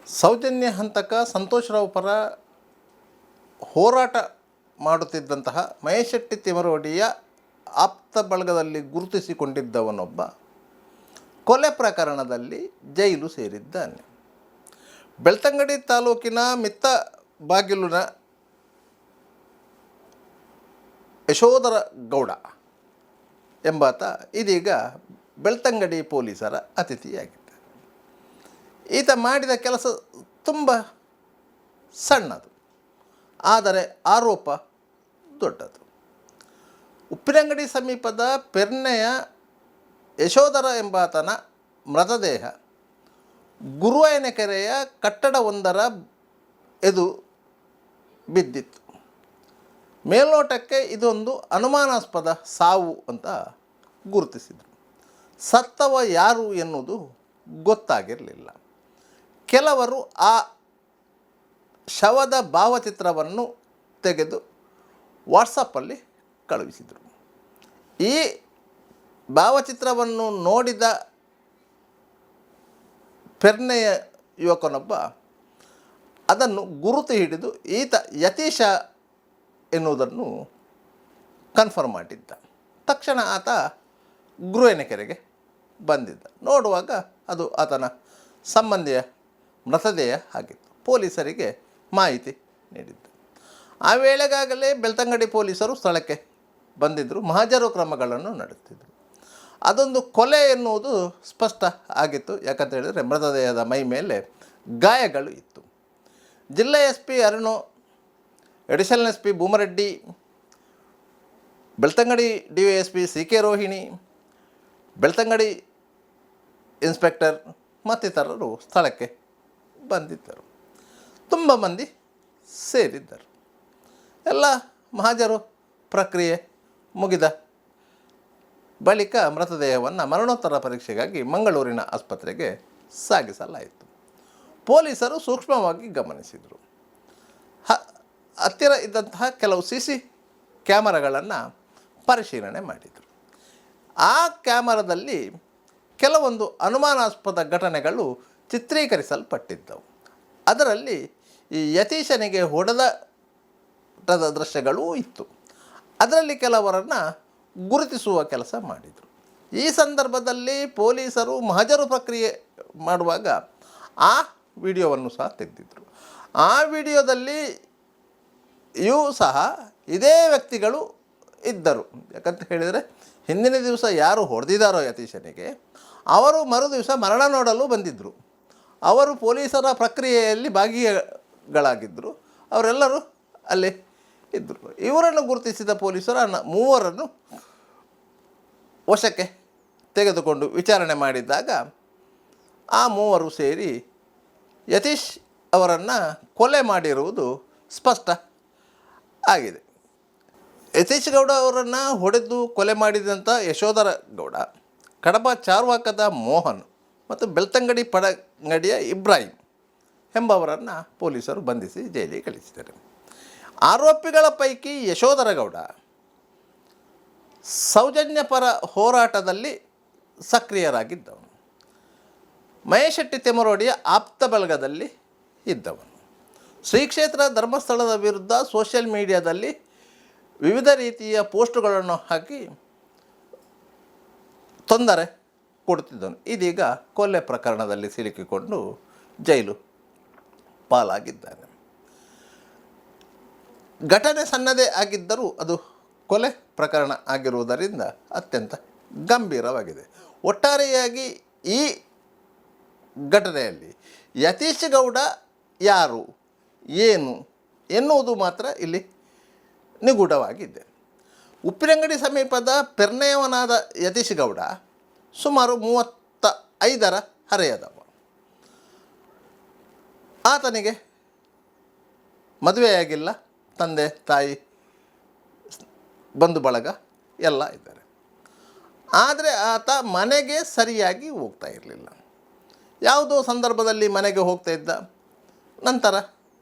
ಸೌಜನ್ಯ ಹಂತಕ ಸಂತೋಷ್ ರಾವ್ ಪರ ಹೋರಾಟ ಮಾಡುತ್ತಿದ್ದಂತಹ ಮಹೇಶ್ ಶೆಟ್ಟಿ ತಿಮರೋಡಿಯ ಆಪ್ತ ಬಳಗದಲ್ಲಿ ಗುರುತಿಸಿಕೊಂಡಿದ್ದವನೊಬ್ಬ ಕೊಲೆ ಪ್ರಕರಣದಲ್ಲಿ ಜೈಲು ಸೇರಿದ್ದಾನೆ. ಬೆಳ್ತಂಗಡಿ ತಾಲೂಕಿನ ಮಿತ್ತ ಬಾಗಿಲುನ ಯಶೋಧರ ಗೌಡ ಎಂಬಾತ ಇದೀಗ ಬೆಳ್ತಂಗಡಿ ಪೊಲೀಸರ ಅತಿಥಿಯಾಗಿದ್ದಾನೆ. ಈತ ಮಾಡಿದ ಕೆಲಸ ತುಂಬ ಸಣ್ಣದು, ಆದರೆ ಆರೋಪ ದೊಡ್ಡದು. ಉಪ್ಪಿನಂಗಡಿ ಸಮೀಪದ ಪೆರ್ನೆಯ ಯಶೋಧರ ಎಂಬಾತನ ಮೃತದೇಹ ಗುರುವಾಯನಕೆರೆಯ ಕಟ್ಟಡವೊಂದರ ಎದು ಬಿದ್ದಿತ್ತು. ಮೇಲ್ನೋಟಕ್ಕೆ ಇದೊಂದು ಅನುಮಾನಾಸ್ಪದ ಸಾವು ಅಂತ ಗುರುತಿಸಿದರು. ಸತ್ತವ ಯಾರು ಎನ್ನುವುದು ಗೊತ್ತಾಗಿರಲಿಲ್ಲ. ಕೆಲವರು ಆ ಶವದ ಭಾವಚಿತ್ರವನ್ನು ತೆಗೆದು ವಾಟ್ಸಪ್ಪಲ್ಲಿ ಕಳುಹಿಸಿದರು. ಈ ಭಾವಚಿತ್ರವನ್ನು ನೋಡಿದ ಪೆರ್ನೆಯ ಯುವಕನೊಬ್ಬ ಅದನ್ನು ಗುರುತು ಹಿಡಿದು ಈತ ಯತೀಶ ಎನ್ನುವುದನ್ನು ಕನ್ಫರ್ಮ್ ಮಾಡಿದ್ದ. ತಕ್ಷಣ ಆತ ಗುರುವಾಯನಕೆರೆಗೆ ಬಂದಿದ್ದ. ನೋಡುವಾಗ ಅದು ಆತನ ಸಂಬಂಧಿಯ ಮೃತದೇಹ ಆಗಿತ್ತು. ಪೊಲೀಸರಿಗೆ ಮಾಹಿತಿ ನೀಡಿದ್ದ. ಆ ವೇಳೆಗಾಗಲೇ ಬೆಳ್ತಂಗಡಿ ಪೊಲೀಸರು ಸ್ಥಳಕ್ಕೆ ಬಂದಿದ್ದರು. ಮಹಜರು ಕ್ರಮಗಳನ್ನು ನಡೆಸ್ತಿದ್ದರು. ಅದೊಂದು ಕೊಲೆ ಎನ್ನುವುದು ಸ್ಪಷ್ಟ ಆಗಿತ್ತು. ಯಾಕಂತ ಹೇಳಿದರೆ ಮೃತದೇಹದ ಮೈ ಮೇಲೆ ಗಾಯಗಳು ಇತ್ತು. ಜಿಲ್ಲಾ S P Arun, additional S P Bhumareddy, Belthangady DYSP CK Rohini, Belthangady inspector ಮತ್ತಿತರರು ಸ್ಥಳಕ್ಕೆ ಬಂದಿದ್ದರು. ತುಂಬ ಮಂದಿ ಸೇರಿದ್ದರು. ಎಲ್ಲ ಮಹಜರು ಪ್ರಕ್ರಿಯೆ ಮುಗಿದ ಬಳಿಕ ಮೃತದೇಹವನ್ನು ಮರಣೋತ್ತರ ಪರೀಕ್ಷೆಗಾಗಿ ಮಂಗಳೂರಿನ ಆಸ್ಪತ್ರೆಗೆ ಸಾಗಿಸಲಾಯಿತು. ಪೊಲೀಸರು ಸೂಕ್ಷ್ಮವಾಗಿ ಗಮನಿಸಿದರು. ಹತ್ತಿರ ಇದ್ದಂತಹ ಕೆಲವು CC ಕ್ಯಾಮರಾಗಳನ್ನು ಪರಿಶೀಲನೆ ಮಾಡಿದರು. ಆ ಕ್ಯಾಮರಾದಲ್ಲಿ ಕೆಲವೊಂದು ಅನುಮಾನಾಸ್ಪದ ಘಟನೆಗಳು ಚಿತ್ರೀಕರಿಸಲ್ಪಟ್ಟಿದ್ದವು. ಅದರಲ್ಲಿ ಈ ಯತೀಶನಿಗೆ ಹೊಡೆದಾಟದ ದೃಶ್ಯಗಳೂ ಇತ್ತು. ಅದರಲ್ಲಿ ಕೆಲವರನ್ನು ಗುರುತಿಸುವ ಕೆಲಸ ಮಾಡಿದರು. ಈ ಸಂದರ್ಭದಲ್ಲಿ ಪೊಲೀಸರು ಮಹಜರು ಪ್ರಕ್ರಿಯೆ ಮಾಡುವಾಗ ಆ ವಿಡಿಯೋವನ್ನು ಸಹ ತೆಗೆದಿದ್ದರು. ಆ ವಿಡಿಯೋದಲ್ಲಿ ಇವು ಸಹ ಇದೇ ವ್ಯಕ್ತಿಗಳು ಇದ್ದರು. ಯಾಕಂತ ಹೇಳಿದರೆ ಹಿಂದಿನ ದಿವಸ ಯಾರು ಹೊಡೆದಿದ್ದಾರೋ ಯತೀಶನಿಗೆ, ಅವರು ಮರು ದಿವಸ ಮರಣ ನೋಡಲು ಬಂದಿದ್ದರು. ಅವರು ಪೊಲೀಸರ ಪ್ರಕ್ರಿಯೆಯಲ್ಲಿ ಭಾಗಿಗಳಾಗಿದ್ದರು. ಅವರೆಲ್ಲರೂ ಅಲ್ಲಿ ಇದ್ದರು. ಇವರನ್ನು ಗುರುತಿಸಿದ ಪೊಲೀಸರು 3 ವಶಕ್ಕೆ ತೆಗೆದುಕೊಂಡು ವಿಚಾರಣೆ ಮಾಡಿದ್ದಾಗ ಆ 3 ಸೇರಿ ಯತೀಶ್ ಅವರನ್ನು ಕೊಲೆ ಮಾಡಿರುವುದು ಸ್ಪಷ್ಟ ಆಗಿದೆ. ಯತೀಶ್ ಗೌಡ ಅವರನ್ನು ಹೊಡೆದು ಕೊಲೆ ಮಾಡಿದಂಥ ಯಶೋಧರ ಗೌಡ, ಕಡಬ ಚಾರ್ವಾಕದ ಮೋಹನ್ ಮತ್ತು ಬೆಳ್ತಂಗಡಿ ಪಡಂಗಡಿಯ ಇಬ್ರಾಹಿಂ ಎಂಬವರನ್ನು ಪೊಲೀಸರು ಬಂಧಿಸಿ ಜೈಲಿಗೆ ಕಳಿಸಿದ್ದಾರೆ. ಆರೋಪಿಗಳ ಪೈಕಿ ಯಶೋಧರ ಗೌಡ ಸೌಜನ್ಯ ಪರ ಹೋರಾಟದಲ್ಲಿ ಸಕ್ರಿಯರಾಗಿದ್ದವನು. ಮಹೇಶ್ ಶೆಟ್ಟಿ ತಿಮರೋಡಿಯ ಆಪ್ತ ಬಳಗದಲ್ಲಿ ಇದ್ದವನು. ಶ್ರೀ ಕ್ಷೇತ್ರ ಧರ್ಮಸ್ಥಳದ ವಿರುದ್ಧ ಸೋಷಿಯಲ್ ಮೀಡಿಯಾದಲ್ಲಿ ವಿವಿಧ ರೀತಿಯ ಪೋಸ್ಟುಗಳನ್ನು ಹಾಕಿ ತೊಂದರೆ ಕೊಡುತ್ತಿದ್ದನು. ಇದೀಗ ಕೊಲೆ ಪ್ರಕರಣದಲ್ಲಿ ಸಿಲುಕಿಕೊಂಡು ಜೈಲು ಪಾಲಾಗಿದ್ದಾನೆ. ಘಟನೆ ಸಣ್ಣದೇ ಆಗಿದ್ದರೂ ಅದು ಕೊಲೆ ಪ್ರಕರಣ ಆಗಿರುವುದರಿಂದ ಅತ್ಯಂತ ಗಂಭೀರವಾಗಿದೆ. ಒಟ್ಟಾರೆಯಾಗಿ ಈ ಘಟನೆಯಲ್ಲಿ ಯತೀಶ್ ಗೌಡ ಯಾರು, ಏನು ಎನ್ನುವುದು ಮಾತ್ರ ಇಲ್ಲಿ ನಿಗೂಢವಾಗಿದೆ. ಉಪ್ಪಿನಂಗಡಿ ಸಮೀಪದ ಪೆರ್ನೆಯವನಾದ ಯತೀಶ್ ಗೌಡ ಸುಮಾರು 35ರ ಹರೆಯದವ. ಆತನಿಗೆ ಮದುವೆಯಾಗಿಲ್ಲ. ತಂದೆ ತಾಯಿ ಬಂಧು ಬಳಗ ಎಲ್ಲ ಇದ್ದಾರೆ. ಆದರೆ ಆತ ಮನೆಗೆ ಸರಿಯಾಗಿ ಹೋಗ್ತಾ ಇರಲಿಲ್ಲ. ಯಾವುದೋ ಸಂದರ್ಭದಲ್ಲಿ ಮನೆಗೆ ಹೋಗ್ತಾ ಇದ್ದ, ನಂತರ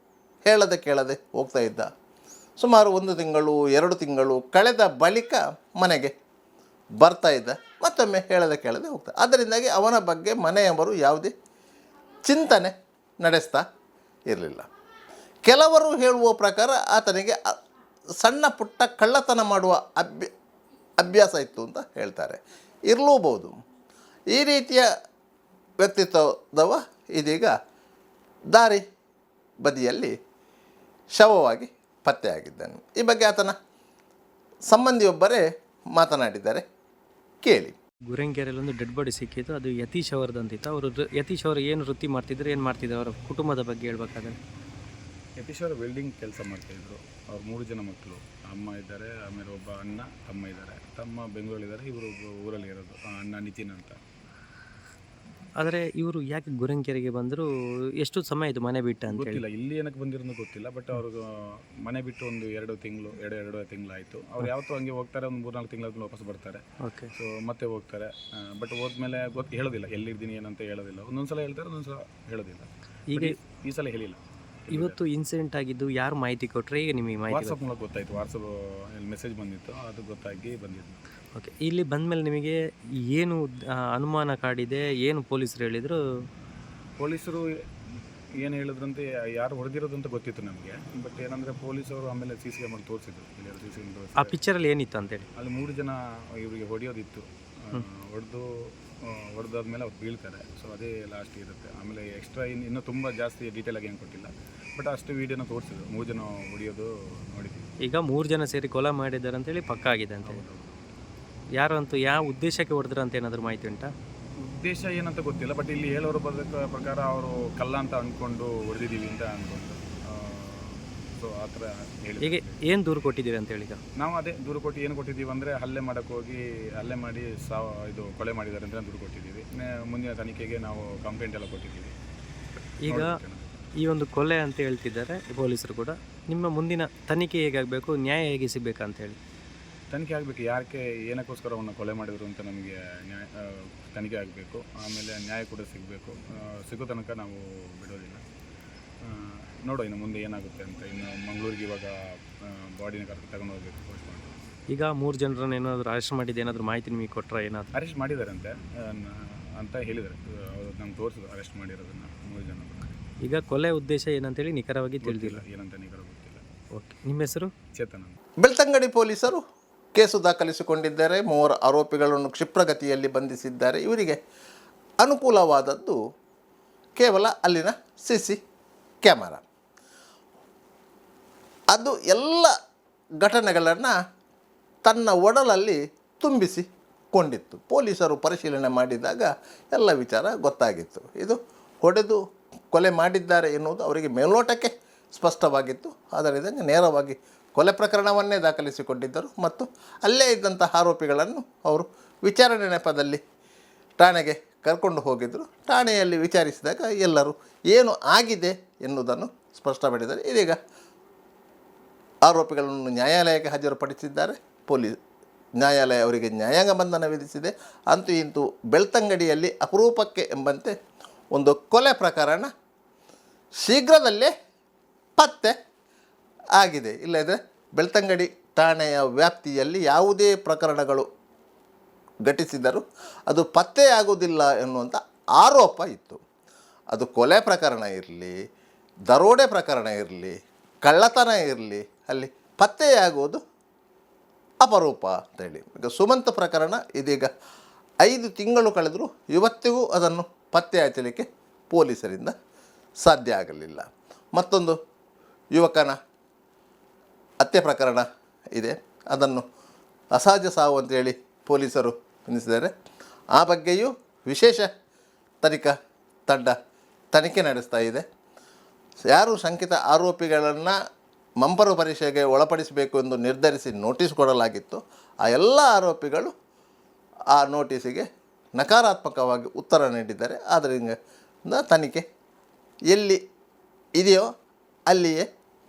ಹೇಳದೆ ಕೇಳದೆ ಹೋಗ್ತಾ ಇದ್ದ. ಸುಮಾರು 1 ತಿಂಗಳು 2 ತಿಂಗಳು ಕಳೆದ ಬಳಿಕ ಮನೆಗೆ ಬರ್ತಾ ಇದ್ದ. ಮತ್ತೊಮ್ಮೆ ಹೇಳದೆ ಕೇಳದೆ ಹೋಗ್ತಾ. ಅದರಿಂದಾಗಿ ಅವನ ಬಗ್ಗೆ ಮನೆಯವರು ಯಾವುದೇ ಚಿಂತನೆ ನಡೆಸ್ತಾ ಇರಲಿಲ್ಲ. ಕೆಲವರು ಹೇಳುವ ಪ್ರಕಾರ ಆತನಿಗೆ ಸಣ್ಣ ಪುಟ್ಟ ಕಳ್ಳತನ ಮಾಡುವ ಅಭ್ಯಾಸ ಇತ್ತು ಅಂತ ಹೇಳ್ತಾರೆ. ಇರಲೂಬಹುದು. ಈ ರೀತಿಯ ವ್ಯಕ್ತಿತ್ವದವ ಇದೀಗ ದಾರಿ ಬದಿಯಲ್ಲಿ ಶವವಾಗಿ ಪತ್ತೆಯಾಗಿದ್ದಾನೆ. ಈ ಬಗ್ಗೆ ಆತನ ಸಂಬಂಧಿಯೊಬ್ಬರೇ ಮಾತನಾಡಿದ್ದಾರೆ, ಕೇಳಿ. ಗುರೆಂಗೆರೆಯಲ್ಲಿ ಒಂದು ಡೆಡ್ ಬಾಡಿ ಸಿಕ್ಕಿತ್ತು. ಅದು ಯತೀಶ್ ಅವರದಂತಿತ್ತು. ಅವರು ಯತೀಶ್ ಅವರು ಏನು ವೃತ್ತಿ ಮಾಡ್ತಿದ್ರು, ಏನು ಮಾಡ್ತಿದ್ರು, ಅವರ ಕುಟುಂಬದ ಬಗ್ಗೆ ಹೇಳ್ಬೇಕಾದ್ರೆ? ಯತೀಶ್ ಅವರು ವೆಲ್ಡಿಂಗ್ ಕೆಲಸ ಮಾಡ್ತಾಯಿದ್ರು. ಅವ್ರು 3 ಜನ ಮಕ್ಕಳು, ಅಮ್ಮ ಇದ್ದಾರೆ, ಆಮೇಲೆ ಒಬ್ಬ ಅಣ್ಣ ತಮ್ಮ ಇದ್ದಾರೆ. ತಮ್ಮ ಬೆಂಗಳೂರಲ್ಲಿದ್ದಾರೆ, ಇವರು ಊರಲ್ಲಿ ಇರೋದು, ಅಣ್ಣ ನಿತಿನ್ ಅಂತ. ಆದರೆ ಇವರು ಯಾಕೆ ಗುರೆಂಗೆರೆಗೆ ಬಂದರು? ಎಷ್ಟು ಸಮಯ ಇದು ಮನೆ ಬಿಟ್ಟು ಅಂತ ಗೊತ್ತಿಲ್ಲ, ಇಲ್ಲಿ ಏನಕ್ಕೆ ಬಂದಿರೋದು ಗೊತ್ತಿಲ್ಲ. ಬಟ್ ಅವ್ರಿಗೆ ಮನೆ ಬಿಟ್ಟು ಒಂದು 2 ತಿಂಗಳಾಯಿತು. ಅವ್ರು ಯಾವತ್ತೂ ಹಂಗೆ ಹೋಗ್ತಾರೆ, ಒಂದು 3-4 ತಿಂಗಳಾದ್ಮೇಲೆ ವಾಪಸ್ ಬರ್ತಾರೆ. ಓಕೆ. ಸೊ ಮತ್ತೆ ಹೋಗ್ತಾರೆ. ಬಟ್ ಹೋದ್ಮೇಲೆ ಹೇಳೋದಿಲ್ಲ ಎಲ್ಲಿದ್ದೀನಿ ಏನಂತ ಹೇಳೋದಿಲ್ಲ. ಒಂದೊಂದ್ಸಲ ಹೇಳ್ತಾರೆ, ಒಂದೊಂದ್ಸಲ ಹೇಳೋದಿಲ್ಲ. ಈಗ ಈ ಸಲ ಹೇಳಿಲ್ಲ. ಇವತ್ತು ಇನ್ಸಿಡೆಂಟ್ ಆಗಿದ್ದು ಯಾರು ಮಾಹಿತಿ ಕೊಟ್ಟರೆ? ಈಗ ನಿಮಗೆ ಮಾಹಿತಿ ವಾಟ್ಸಪ್ ಮೂಲಕ ಗೊತ್ತಾಯಿತು. ವಾಟ್ಸಪ್ ಮೆಸೇಜ್ ಬಂದಿತ್ತು, ಅದು ಗೊತ್ತಾಗಿ ಬಂದಿದ್ದು. ಓಕೆ. ಇಲ್ಲಿ ಬಂದಮೇಲೆ ನಿಮಗೆ ಏನು ಅನುಮಾನ ಕಾಡಿದೆ? ಏನು ಪೊಲೀಸರು ಹೇಳಿದರು? ಪೊಲೀಸರು ಏನು ಹೇಳಿದ್ರಂತೆ, ಯಾರು ಹೊಡೆದಿರೋದು ಅಂತ ಗೊತ್ತಿತ್ತು ನಮಗೆ. ಬಟ್ ಏನಂದರೆ ಪೊಲೀಸರು ಆಮೇಲೆ CC ಕ್ಯಾಮರಾ ತೋರಿಸಿದ್ರು. ಆ ಪಿಕ್ಚರಲ್ಲಿ ಏನಿತ್ತು ಅಂತೇಳಿ? ಅಲ್ಲಿ 3 ಜನ ಇವರಿಗೆ ಹೊಡೆಯೋದಿತ್ತು. ಹೊಡೆದಾದ್ಮೇಲೆ ಅವ್ರು ಬೀಳ್ತಾರೆ. ಸೊ ಅದೇ ಲಾಸ್ಟ್ ಇರುತ್ತೆ. ಆಮೇಲೆ ಎಕ್ಸ್ಟ್ರಾ ಇನ್ನೂ ತುಂಬ ಜಾಸ್ತಿ ಡೀಟೇಲಾಗಿ ಏನು ಕೊಟ್ಟಿಲ್ಲ. ಬಟ್ ಅಷ್ಟು ವೀಡಿಯೋನ ತೋರಿಸಿದ್ರು. 3 ಜನ ಹೊಡೆಯೋದು ನೋಡಿದ್ವಿ. ಈಗ 3 ಜನ ಸೇರಿ ಕೊಲೆ ಮಾಡಿದ್ದಾರೆ ಅಂತೇಳಿ ಪಕ್ಕ ಆಗಿದೆ ಅಂತ. ಯಾರು ಅಂತೂ ಯಾವ ಉದ್ದೇಶಕ್ಕೆ ಹೊಡೆದ್ರು ಅಂತ ಏನಾದರೂ ಮಾಹಿತಿ ಉಂಟಾ? ಉದ್ದೇಶ ಏನಂತ ಗೊತ್ತಿಲ್ಲ. ಬಟ್ ಇಲ್ಲಿ ಹೇಳೋರ ಪ್ರಕಾರ ಅವರು ಕಲ್ಲ ಅಂತ ಅಂದ್ಕೊಂಡು ಹೊಡೆದಿದ್ದೀವಿ ಅಂತ ಅಂದ್ಕೊಂಡು. ಸೊ ಆ ಥರ ಹೇಳಿ. ಈಗ ಏನು ದೂರು ಕೊಟ್ಟಿದ್ದೀವಿ ಅಂತೇಳಿ? ಈಗ ನಾವು ಅದೇ ದೂರು ಕೊಟ್ಟು ಏನು ಕೊಟ್ಟಿದ್ದೀವಿ ಅಂದರೆ, ಹಲ್ಲೆ ಮಾಡಿ ಇದು ಕೊಲೆ ಮಾಡಿದ್ದಾರೆ ಅಂತ ದೂರು ಕೊಟ್ಟಿದ್ದೀವಿ. ಮುಂದಿನ ತನಿಖೆಗೆ ನಾವು ಕಂಪ್ಲೇಂಟ್ ಎಲ್ಲ ಕೊಟ್ಟಿದ್ದೀವಿ. ಈಗ ಈ ಒಂದು ಕೊಲೆ ಅಂತ ಹೇಳ್ತಿದ್ದಾರೆ ಪೊಲೀಸರು ಕೂಡ. ನಿಮ್ಮ ಮುಂದಿನ ತನಿಖೆ ಹೇಗಾಗಬೇಕು, ನ್ಯಾಯ ಹೇಗೆ ಸಿಗಬೇಕಂತ ಹೇಳಿ? ತನಿಖೆ ಆಗಬೇಕು. ಯಾಕೆ ಏನಕ್ಕೋಸ್ಕರ ಅವನ್ನ ಕೊಲೆ ಮಾಡಿದ್ರು ಅಂತ ನಮಗೆ ತನಿಖೆ ಆಗಬೇಕು. ಆಮೇಲೆ ನ್ಯಾಯ ಕೂಡ ಸಿಗಬೇಕು. ಸಿಗೋ ತನಕ ನಾವು ಬಿಡೋದಿಲ್ಲ. ನೋಡೋ ಇನ್ನು ಮುಂದೆ ಏನಾಗುತ್ತೆ ಅಂತ. ಇನ್ನು ಮಂಗಳೂರಿಗೆ ಇವಾಗ ಬಾಡಿನ ತಗೊಂಡು ಹೋಗ್ಬೇಕು ಪೋಸ್ಟ್ ಮಾಡಿ. ಈಗ 3 ಜನರನ್ನು ಏನಾದರೂ ಅರೆಸ್ಟ್ ಮಾಡಿದ್ದು ಏನಾದರೂ ಮಾಹಿತಿ ನಿಮಗೆ ಕೊಟ್ಟರೆ? ಏನಾದರೂ ಅರೆಸ್ಟ್ ಮಾಡಿದಾರಂತೆ ಅಂತ ಹೇಳಿದ್ದಾರೆ. ನಮ್ಗೆ ತೋರಿಸಿದ್ರು ಅರೆಸ್ಟ್ ಮಾಡಿರೋದನ್ನು 3 ಜನ. ಈಗ ಕೊಲೆ ಉದ್ದೇಶ ಏನಂತೇಳಿ ನಿಖರವಾಗಿ ತಿಳಿದಿಲ್ಲ. ಏನಂತ ನಿಖರ ಗೊತ್ತಿಲ್ಲ. ಓಕೆ. ನಿಮ್ಮ ಹೆಸರು? ಚೇತನ್. ಬೆಳ್ತಂಗಡಿ ಪೊಲೀಸರು ಕೇಸು ದಾಖಲಿಸಿಕೊಂಡಿದ್ದಾರೆ. 3 ಆರೋಪಿಗಳನ್ನು ಕ್ಷಿಪ್ರಗತಿಯಲ್ಲಿ ಬಂಧಿಸಿದ್ದಾರೆ. ಇವರಿಗೆ ಅನುಕೂಲವಾದದ್ದು ಕೇವಲ ಅಲ್ಲಿನ CC ಕ್ಯಾಮರಾ. ಅದು ಎಲ್ಲ ಘಟನೆಗಳನ್ನು ತನ್ನ ಒಡಲಲ್ಲಿ ತುಂಬಿಸಿಕೊಂಡಿತ್ತು. ಪೊಲೀಸರು ಪರಿಶೀಲನೆ ಮಾಡಿದಾಗ ಎಲ್ಲ ವಿಚಾರ ಗೊತ್ತಾಗಿತ್ತು. ಇದು ಹೊಡೆದು ಕೊಲೆ ಮಾಡಿದ್ದಾರೆ ಎನ್ನುವುದು ಅವರಿಗೆ ಮೇಲ್ನೋಟಕ್ಕೆ ಸ್ಪಷ್ಟವಾಗಿತ್ತು. ಅದರಿಂದ ನೇರವಾಗಿ ಕೊಲೆ ಪ್ರಕರಣವನ್ನೇ ದಾಖಲಿಸಿಕೊಂಡಿದ್ದರು ಮತ್ತು ಅಲ್ಲೇ ಇದ್ದಂಥ ಆರೋಪಿಗಳನ್ನು ಅವರು ವಿಚಾರಣೆ ನೆಪದಲ್ಲಿ ಠಾಣೆಗೆ ಕರ್ಕೊಂಡು ಹೋಗಿದ್ದರು. ಠಾಣೆಯಲ್ಲಿ ವಿಚಾರಿಸಿದಾಗ ಎಲ್ಲರೂ ಏನು ಆಗಿದೆ ಎನ್ನುವುದನ್ನು ಸ್ಪಷ್ಟಪಡಿಸಿದ್ದಾರೆ. ಇದೀಗ ಆರೋಪಿಗಳನ್ನು ನ್ಯಾಯಾಲಯಕ್ಕೆ ಹಾಜರುಪಡಿಸಿದ್ದಾರೆ. ನ್ಯಾಯಾಲಯ ಅವರಿಗೆ ನ್ಯಾಯಾಂಗ ಬಂಧನ ವಿಧಿಸಿದೆ. ಅಂತೂ ಇಂತೂ ಬೆಳ್ತಂಗಡಿಯಲ್ಲಿ ಅಪರೂಪಕ್ಕೆ ಎಂಬಂತೆ ಒಂದು ಕೊಲೆ ಪ್ರಕರಣ ಶೀಘ್ರದಲ್ಲೇ ಪತ್ತೆ ಆಗಿದೆ. ಇಲ್ಲದೆ ಬೆಳ್ತಂಗಡಿ ಠಾಣೆಯ ವ್ಯಾಪ್ತಿಯಲ್ಲಿ ಯಾವುದೇ ಪ್ರಕರಣಗಳು ಘಟಿಸಿದರೂ ಅದು ಪತ್ತೆಯಾಗುವುದಿಲ್ಲ ಎನ್ನುವಂಥ ಆರೋಪ ಇತ್ತು. ಅದು ಕೊಲೆ ಪ್ರಕರಣ ಇರಲಿ, ದರೋಡೆ ಪ್ರಕರಣ ಇರಲಿ, ಕಳ್ಳತನ ಇರಲಿ, ಅಲ್ಲಿ ಪತ್ತೆಯಾಗುವುದು ಅಪರೂಪ ಅಂತೇಳಿ. ಈಗ ಸುಮಂತ್ ಪ್ರಕರಣ ಇದೀಗ 5 ತಿಂಗಳು ಕಳೆದರೂ ಇವತ್ತಿಗೂ ಅದನ್ನು ಪತ್ತೆ ಹಚ್ಚಲಿಕ್ಕೆ ಪೊಲೀಸರಿಂದ ಸಾಧ್ಯ ಆಗಲಿಲ್ಲ. ಮತ್ತೊಂದು ಯುವಕನ ಹತ್ಯೆ ಪ್ರಕರಣ ಇದೆ. ಅದನ್ನು ಅಸಹಜ ಸಾವು ಅಂತೇಳಿ ಪೊಲೀಸರು ಎನಿಸಿದ್ದಾರೆ. ಆ ಬಗ್ಗೆಯೂ ವಿಶೇಷ ತನಿಖಾ ತಂಡ ತನಿಖೆ ನಡೆಸ್ತಾ ಇದೆ. ಯಾರು ಶಂಕಿತ ಆರೋಪಿಗಳನ್ನು ಮಂಪರು ಪರೀಕ್ಷೆಗೆ ಒಳಪಡಿಸಬೇಕು ಎಂದು ನಿರ್ಧರಿಸಿ ನೋಟಿಸ್ ಕೊಡಲಾಗಿತ್ತು, ಆ ಎಲ್ಲ ಆರೋಪಿಗಳು ಆ ನೋಟಿಸಿಗೆ ನಕಾರಾತ್ಮಕವಾಗಿ ಉತ್ತರ ನೀಡಿದ್ದಾರೆ. ಆದ್ದರಿಂದ ತನಿಖೆ ಎಲ್ಲಿ ಇದೆಯೋ ಅಲ್ಲಿಯೇ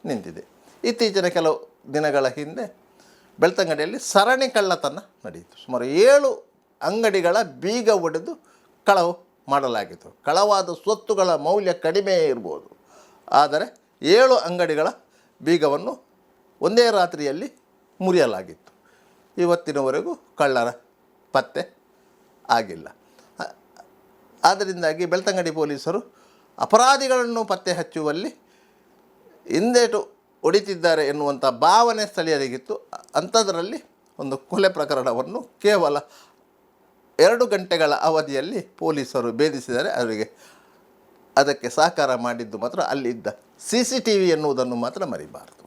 ನಿಂತಿದೆ. ಇತ್ತೀಚಿನ ಕೆಲವು ದಿನಗಳ ಹಿಂದೆ ಬೆಳ್ತಂಗಡಿಯಲ್ಲಿ ಸರಣಿ ಕಳ್ಳತನ ನಡೆಯಿತು. ಸುಮಾರು 7 ಅಂಗಡಿಗಳ ಬೀಗ ಒಡೆದು ಕಳವು ಮಾಡಲಾಗಿತ್ತು. ಕಳವಾದ ಸ್ವತ್ತುಗಳ ಮೌಲ್ಯ ಕಡಿಮೆಯೇ ಇರ್ಬೋದು, ಆದರೆ 7 ಅಂಗಡಿಗಳ ಬೀಗವನ್ನು ಒಂದೇ ರಾತ್ರಿಯಲ್ಲಿ ಮುರಿಯಲಾಗಿತ್ತು. ಇವತ್ತಿನವರೆಗೂ ಕಳ್ಳರ ಪತ್ತೆ ಆಗಿಲ್ಲ. ಆದ್ದರಿಂದಾಗಿ ಬೆಳ್ತಂಗಡಿ ಪೊಲೀಸರು ಅಪರಾಧಿಗಳನ್ನು ಪತ್ತೆ ಹಚ್ಚುವಲ್ಲಿ ಹಿಂದೇಟು ಹೊಡಿತಿದ್ದಾರೆ ಎನ್ನುವಂಥ ಭಾವನೆ ಸ್ಥಳೀಯರಿಗಿತ್ತು. ಅಂಥದ್ರಲ್ಲಿ ಒಂದು ಕೊಲೆ ಪ್ರಕರಣವನ್ನು ಕೇವಲ 2 ಗಂಟೆಗಳ ಅವಧಿಯಲ್ಲಿ ಪೊಲೀಸರು ಭೇದಿಸಿದರೆ ಅವರಿಗೆ ಅದಕ್ಕೆ ಸಹಕಾರ ಮಾಡಿದ್ದು ಮಾತ್ರ ಅಲ್ಲಿದ್ದ CCTV ಎನ್ನುವುದನ್ನು ಮಾತ್ರ ಮರಿಬಾರದು.